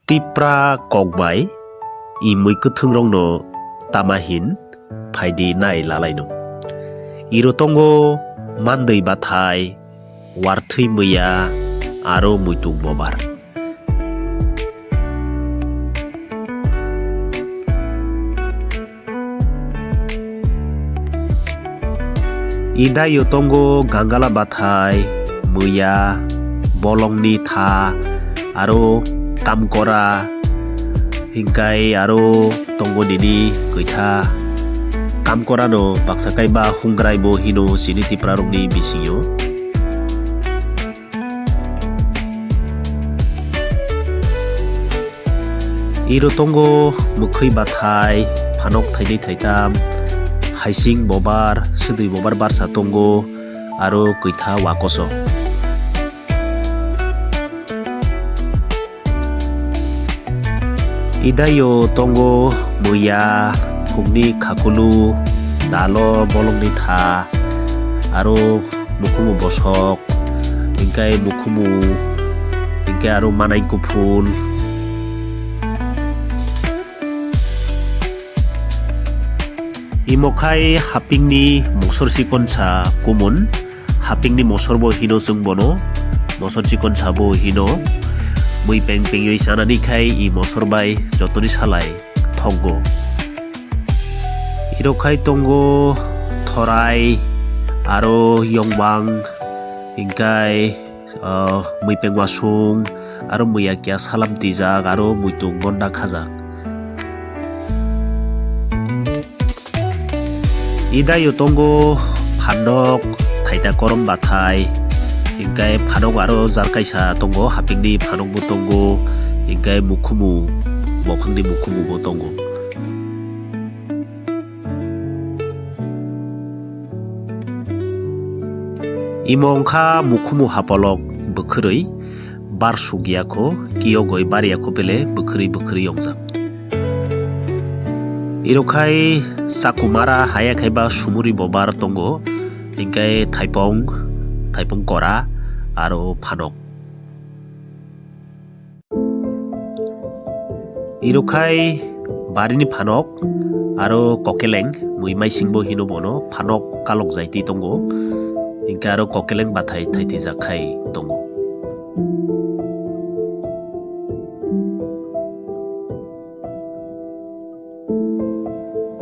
Tipra kokbai I mui kuthung rong no tamahin phaidi nai lalai no. Iro tongo mandai bathai warthui muya aro muitung bobar. Idayo tongo gangala bathai muya bolongni tha aro kamkora hingkai aro tongo nini koitha kamkora no baksakai ba hungrai bo hino sini tiprarongni bisingo. Iro tongo mukhoi bathai phanok thaidai thaitam haising bobar sudui bobar barsa tongo aro koitha wakoso. Idayo tongo muya kugni khakulu dalo bolongni tha aro mukhumu bosok hingkai mukhumu hingkai aro manai kuphul. Imokai hapingni mosor sikonsa kumun hapingni mosor bo hino jung bono mosor sikonsa bo hino mui peng peng yoi sanani khai I mosor bai jotoni salai thoggo. Irokai tongo thorai aro yongbang hingkai mui peng wasung aro muya kya salam tijak aro muitung bonda khajak. Idayo tongo phanok thaita korom bathai hingkai phanok aro jarkaisa tongo hapingni phanok bo tongo hingkai mukhumu bokhangni mukhumu bo tongo. Imongkha mukhumu hapolok bwkhwrui bar sugyako kiyogoi bariyako bele bwkhwrui yongjak. Irokai sakumara hayakai ba sumuri bobar tongo hingkai thaipong kora aro phanok. Irokai barini phanok aro kokeleng mui maising bo hino bono phanok kalok jaiti tongo hingkai aro kokeleng bathai thaitijak khai tongo.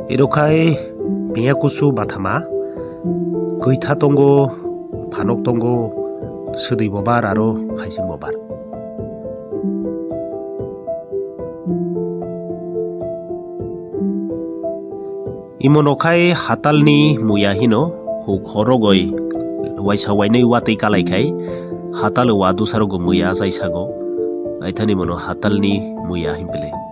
Irokai piyakusu bathama koitha tongo phanok tongo sudui bobar aro haising bobar. Imonokai hatalni muya hino huk horogoi waisa wainai watei kalaikai hatal wa dusarogo muya jaisago aithani mono hatalni muya himpele.